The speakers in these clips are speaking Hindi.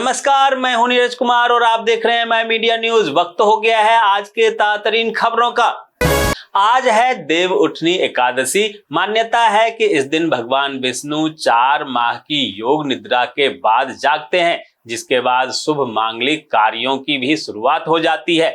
नमस्कार, मैं हूं नीरज कुमार और आप देख रहे हैं माय मीडिया न्यूज। वक्त हो गया है आज के तातरीन खबरों का। आज है देव उठनी एकादशी। मान्यता है कि इस दिन भगवान विष्णु 4 माह की योग निद्रा के बाद जागते हैं, जिसके बाद शुभ मांगलिक कार्यों की भी शुरुआत हो जाती है।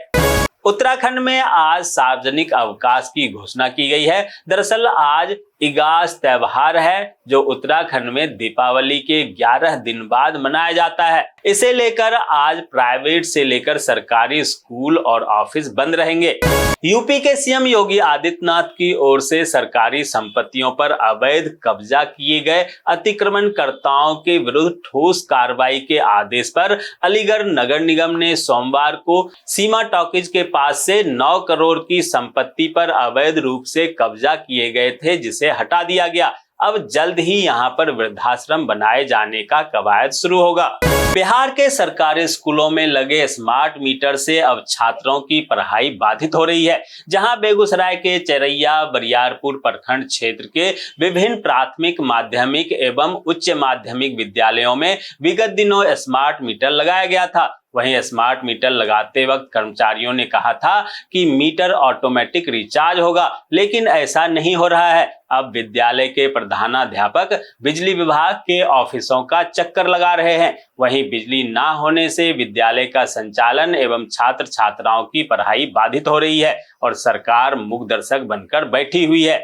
उत्तराखंड में आज सार्वजनिक अवकाश की घोषणा की गई है। दरअसल आज इगास त्योहार है, जो उत्तराखंड में दीपावली के 11 दिन बाद मनाया जाता है। इसे लेकर आज प्राइवेट से लेकर सरकारी स्कूल और ऑफिस बंद रहेंगे। यूपी के सीएम योगी आदित्यनाथ की ओर से सरकारी संपत्तियों पर अवैध कब्जा किए गए अतिक्रमणकर्ताओं के विरुद्ध ठोस कार्रवाई के आदेश पर अलीगढ़ नगर निगम ने सोमवार को सीमा टॉकीज के पास से 9 करोड़ की संपत्ति पर अवैध रूप से कब्जा किए गए थे, जिसे हटा दिया गया। अब जल्द ही यहां पर वृद्धाश्रम बनाए जाने का कवायद शुरू होगा। बिहार के सरकारी स्कूलों में लगे स्मार्ट मीटर से अब छात्रों की पढ़ाई बाधित हो रही है। जहां बेगूसराय के चरैया बरियारपुर प्रखंड क्षेत्र के विभिन्न प्राथमिक, माध्यमिक एवं उच्च माध्यमिक विद्यालयों में विगत दिनों स्मार्ट मीटर लगाया गया था। वहीं स्मार्ट मीटर लगाते वक्त कर्मचारियों ने कहा था कि मीटर ऑटोमेटिक रिचार्ज होगा, लेकिन ऐसा नहीं हो रहा है। अब विद्यालय के प्रधानाध्यापक बिजली विभाग के ऑफिसों का चक्कर लगा रहे हैं। वहीं बिजली ना होने से विद्यालय का संचालन एवं छात्र छात्राओं की पढ़ाई बाधित हो रही है और सरकार मूक दर्शक बनकर बैठी हुई है।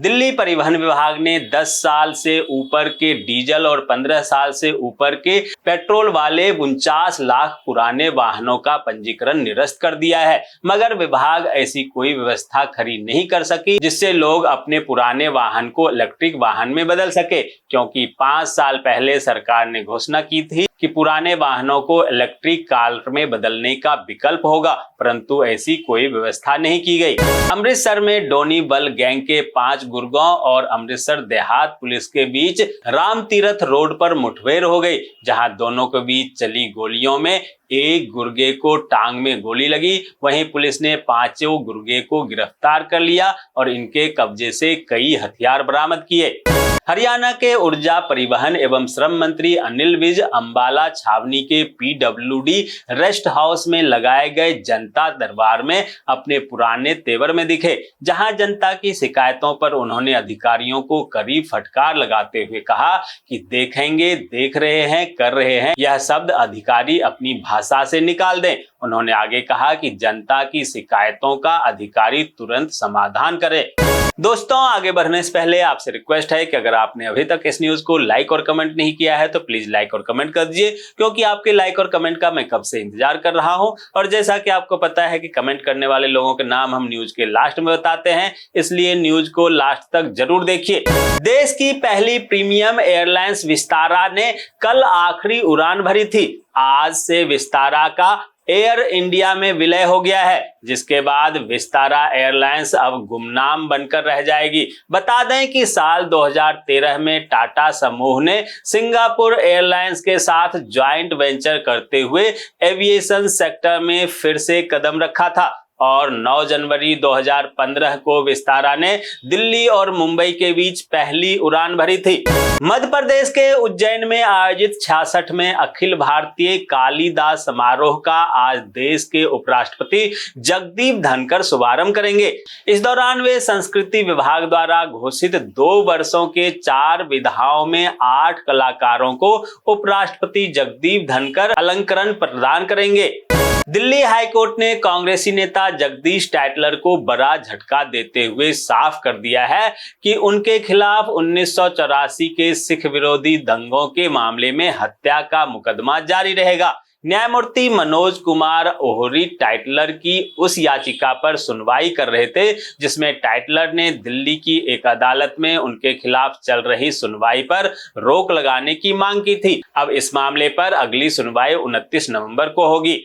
दिल्ली परिवहन विभाग ने 10 साल से ऊपर के डीजल और 15 साल से ऊपर के पेट्रोल वाले 49 लाख पुराने वाहनों का पंजीकरण निरस्त कर दिया है, मगर विभाग ऐसी कोई व्यवस्था खड़ी नहीं कर सकी जिससे लोग अपने पुराने वाहन को इलेक्ट्रिक वाहन में बदल सके, क्योंकि 5 साल पहले सरकार ने घोषणा की थी कि पुराने वाहनों को इलेक्ट्रिक कार में बदलने का विकल्प होगा, परंतु ऐसी कोई व्यवस्था नहीं की गई। अमृतसर में डोनी बल गैंग के 5 गुरगांव और अमृतसर देहात पुलिस के बीच राम तीरथ रोड पर मुठभेड़ हो गई, जहां दोनों के बीच चली गोलियों में एक गुर्गे को टांग में गोली लगी। वहीं पुलिस ने 5 गुर्गे को गिरफ्तार कर लिया और इनके कब्जे से कई हथियार बरामद किए। हरियाणा के ऊर्जा, परिवहन एवं श्रम मंत्री अनिल विज अंबाला छावनी के पीडब्ल्यूडी रेस्ट हाउस में लगाए गए जनता दरबार में अपने पुराने तेवर में दिखे, जहां जनता की शिकायतों पर उन्होंने अधिकारियों को कड़ी फटकार लगाते हुए कहा कि देखेंगे, देख रहे हैं, कर रहे हैं, यह शब्द अधिकारी अपनी भाषा से निकाल दें। उन्होंने आगे कहा कि जनता की शिकायतों का अधिकारी तुरंत समाधान करे। दोस्तों, आगे बढ़ने से पहले आपसे रिक्वेस्ट है कि अगर आपने अभी तक इस न्यूज को लाइक और कमेंट नहीं किया है तो प्लीज लाइक और कमेंट कर दीजिए, क्योंकि आपके लाइक और कमेंट का मैं कब से इंतजार कर रहा हूं। और जैसा कि आपको पता है कि कमेंट करने वाले लोगों के नाम हम न्यूज के लास्ट में बताते हैं, इसलिए न्यूज को लास्ट तक जरूर देखिए। देश की पहली प्रीमियम एयरलाइंस विस्तारा ने कल आखिरी उड़ान भरी थी। आज से विस्तारा का एयर इंडिया में विलय हो गया है, जिसके बाद विस्तारा एयरलाइंस अब गुमनाम बनकर रह जाएगी। बता दें कि साल 2013 में टाटा समूह ने सिंगापुर एयरलाइंस के साथ ज्वाइंट वेंचर करते हुए एविएशन सेक्टर में फिर से कदम रखा था और 9 जनवरी 2015 को विस्तारा ने दिल्ली और मुंबई के बीच पहली उड़ान भरी थी। मध्य प्रदेश के उज्जैन में आयोजित 66वें अखिल भारतीय कालिदास समारोह का आज देश के उपराष्ट्रपति जगदीप धनखड़ शुभारंभ करेंगे। इस दौरान वे संस्कृति विभाग द्वारा घोषित 2 वर्षों के 4 विधाओं में 8 कलाकारों को उपराष्ट्रपति जगदीप धनखड़ अलंकरण प्रदान करेंगे। दिल्ली हाईकोर्ट ने कांग्रेसी नेता जगदीश टाइटलर को बड़ा झटका देते हुए साफ कर दिया है कि उनके खिलाफ 1984 के सिख विरोधी दंगों के मामले में हत्या का मुकदमा जारी रहेगा। न्यायमूर्ति मनोज कुमार ओहरी टाइटलर की उस याचिका पर सुनवाई कर रहे थे, जिसमें टाइटलर ने दिल्ली की एक अदालत में उनके खिलाफ चल रही सुनवाई पर रोक लगाने की मांग की थी। अब इस मामले पर अगली सुनवाई 29 नवंबर को होगी।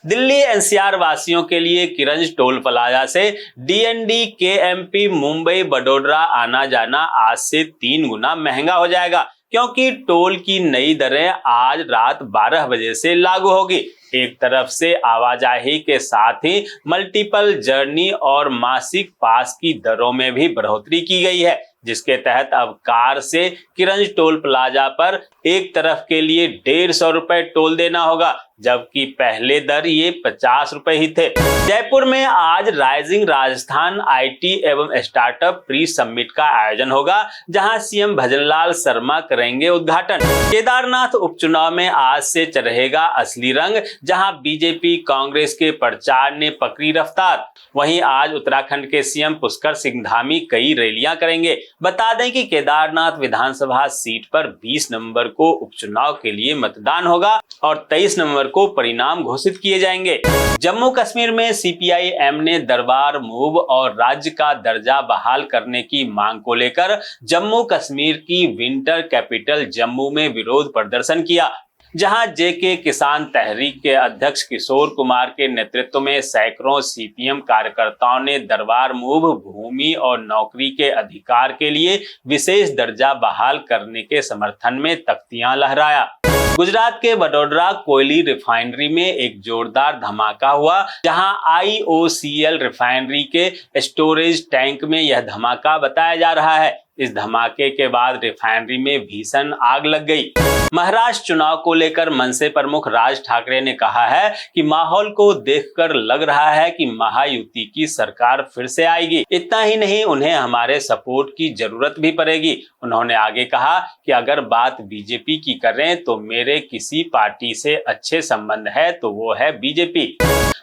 दिल्ली एनसीआर वासियों के लिए किरंज टोल प्लाजा से डीएनडी केएमपी मुंबई बड़ोदरा आना जाना आज से 3 गुना महंगा हो जाएगा, क्योंकि टोल की नई दरें आज रात 12 बजे से लागू होगी। एक तरफ से आवाजाही के साथ ही मल्टीपल जर्नी और मासिक पास की दरों में भी बढ़ोतरी की गई है। जिसके तहत अब कार से किरंज टोल प्लाजा पर एक तरफ के लिए 150 रुपए टोल देना होगा, जबकि पहले दर ये 50 रुपए ही थे। जयपुर में आज राइजिंग राजस्थान आईटी एवं स्टार्टअप प्री समिट का आयोजन होगा, जहां सीएम भजनलाल शर्मा करेंगे उद्घाटन। केदारनाथ उपचुनाव में आज से चढ़ेगा असली रंग, जहां बीजेपी कांग्रेस के प्रचार ने पकड़ी रफ्तार। वहीं आज उत्तराखंड के सीएम पुष्कर सिंह धामी कई रैलियां करेंगे। बता दें कि केदारनाथ विधानसभा सीट पर 20 नवंबर को उपचुनाव के लिए मतदान होगा और 23 नवंबर को परिणाम घोषित किए जाएंगे। जम्मू कश्मीर में सीपीआई-एम ने दरबार मूव और राज्य का दर्जा बहाल करने की मांग को लेकर जम्मू कश्मीर की विंटर कैपिटल जम्मू में विरोध प्रदर्शन किया, जहां जेके किसान तहरीक के अध्यक्ष किशोर कुमार के नेतृत्व में सैकड़ों सीपीएम कार्यकर्ताओं ने दरबार मूव भूमि और नौकरी के अधिकार के लिए विशेष दर्जा बहाल करने के समर्थन में तख्तियां लहराया। गुजरात के वडोदरा कोयली रिफाइनरी में एक जोरदार धमाका हुआ, जहां IOCL रिफाइनरी के स्टोरेज टैंक में यह धमाका बताया जा रहा है। इस धमाके के बाद रिफाइनरी में भीषण आग लग गई। महाराष्ट्र चुनाव को लेकर मनसे प्रमुख राज ठाकरे ने कहा है कि माहौल को देखकर लग रहा है कि महायुति की सरकार फिर से आएगी। इतना ही नहीं, उन्हें हमारे सपोर्ट की जरूरत भी पड़ेगी। उन्होंने आगे कहा कि अगर बात बीजेपी की करें तो मेरे किसी पार्टी से अच्छे संबंध है तो वो है बीजेपी।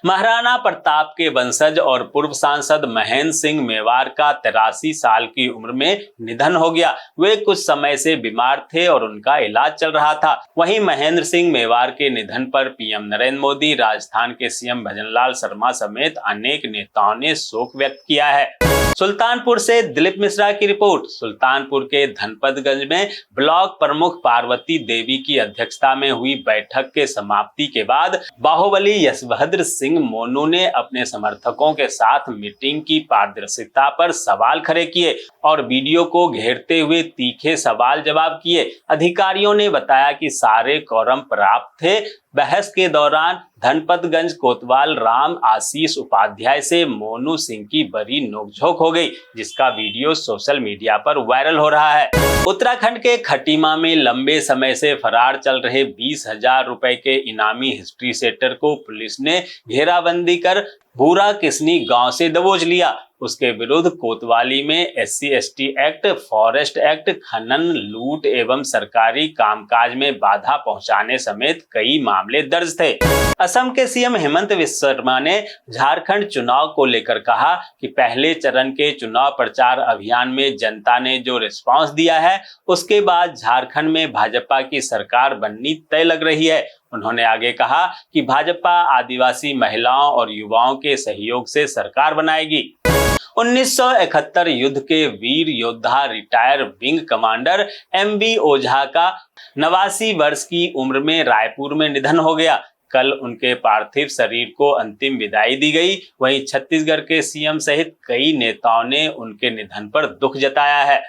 महाराणा प्रताप के वंशज और पूर्व सांसद महेंद्र सिंह मेवाड़ का 83 साल की उम्र में निधन हो गया। वे कुछ समय से बीमार थे और उनका इलाज चल रहा था। वहीं महेंद्र सिंह मेवाड़ के निधन पर पीएम नरेंद्र मोदी, राजस्थान के सीएम भजनलाल शर्मा समेत अनेक नेताओं ने शोक व्यक्त किया है। सुल्तानपुर से दिलीप मिश्रा की रिपोर्ट। सुल्तानपुर के धनपतगंज में ब्लॉक प्रमुख पार्वती देवी की अध्यक्षता में हुई बैठक के समाप्ति के बाद बाहुबली यशभद्र सिंह मोनू ने अपने समर्थकों के साथ मीटिंग की पारदर्शिता पर सवाल खड़े किए और वीडियो को घेरते हुए तीखे सवाल जवाब किए। अधिकारियों ने बताया कि सारे कोरम प्राप्त थे। बहस के दौरान धनपतगंज कोतवाल राम आशीष उपाध्याय से मोनू सिंह की बड़ी नोकझोंक हो गई, जिसका वीडियो सोशल मीडिया पर वायरल हो रहा है। उत्तराखंड के खटीमा में लंबे समय से फरार चल रहे 20,000 रुपए के इनामी हिस्ट्री सेटर को पुलिस ने घेराबंदी कर भूरा किसनी गांव से दबोच लिया। उसके विरुद्ध कोतवाली में SC/ST एक्ट, फॉरेस्ट एक्ट, खनन, लूट एवं सरकारी कामकाज में बाधा पहुंचाने समेत कई मामले दर्ज थे। असम के सीएम हेमंत बिस्वा शर्मा ने झारखंड चुनाव को लेकर कहा कि पहले चरण के चुनाव प्रचार अभियान में जनता ने जो रिस्पांस दिया है, उसके बाद झारखंड में भाजपा की सरकार बननी तय लग रही है। उन्होंने आगे कहा कि भाजपा आदिवासी महिलाओं और युवाओं के सहयोग से सरकार बनाएगी। 1971 युद्ध के वीर योद्धा रिटायर विंग कमांडर MB ओझा का 89 वर्ष की उम्र में रायपुर में निधन हो गया। कल उनके पार्थिव शरीर को अंतिम विदाई दी गई। वहीं छत्तीसगढ़ के सीएम सहित कई नेताओं ने उनके निधन पर दुख जताया है।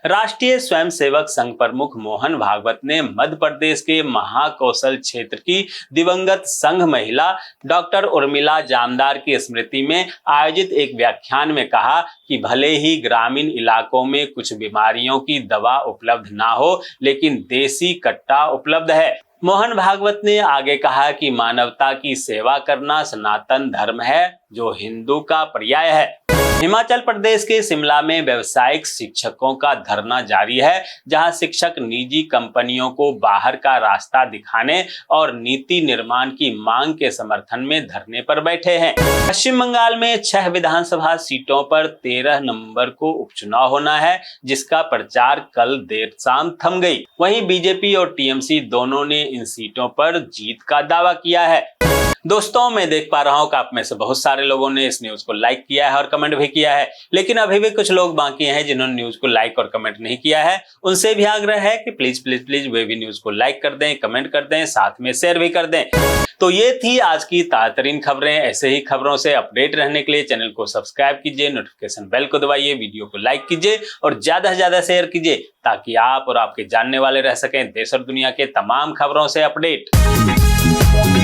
राष्ट्रीय स्वयंसेवक संघ प्रमुख मोहन भागवत ने मध्य प्रदेश के महाकौशल क्षेत्र की दिवंगत संघ महिला डॉक्टर उर्मिला जामदार की स्मृति में आयोजित एक व्याख्यान में कहा कि भले ही ग्रामीण इलाकों में कुछ बीमारियों की दवा उपलब्ध ना हो, लेकिन देसी कट्टा उपलब्ध है। मोहन भागवत ने आगे कहा कि मानवता की सेवा करना सनातन धर्म है, जो हिंदू का पर्याय है। हिमाचल प्रदेश के शिमला में व्यावसायिक शिक्षकों का धरना जारी है, जहां शिक्षक निजी कंपनियों को बाहर का रास्ता दिखाने और नीति निर्माण की मांग के समर्थन में धरने पर बैठे हैं। पश्चिम बंगाल में 6 विधानसभा सीटों पर 13 नवंबर को उपचुनाव होना है, जिसका प्रचार कल देर शाम थम गई। वहीं बीजेपी और टीएमसी दोनों ने इन सीटों पर जीत का दावा किया है। दोस्तों, मैं देख पा रहा हूं कि आप में से बहुत सारे लोगों ने इस न्यूज को लाइक किया है और कमेंट भी किया है, लेकिन अभी भी कुछ लोग बाकी हैं जिन्होंने न्यूज को लाइक और कमेंट नहीं किया है। उनसे भी आग्रह है कि प्लीज प्लीज प्लीज वे भी न्यूज को लाइक कर दें, कमेंट कर दें, साथ में शेयर भी कर दें। तो ये थी आज की ताज़ा खबरें। ऐसे ही खबरों से अपडेट रहने के लिए चैनल को सब्सक्राइब कीजिए, नोटिफिकेशन बेल को दबाइए, वीडियो को लाइक कीजिए और ज्यादा से ज्यादा शेयर कीजिए, ताकि आप और आपके जानने वाले रह सकें देश और दुनिया के तमाम खबरों से अपडेट।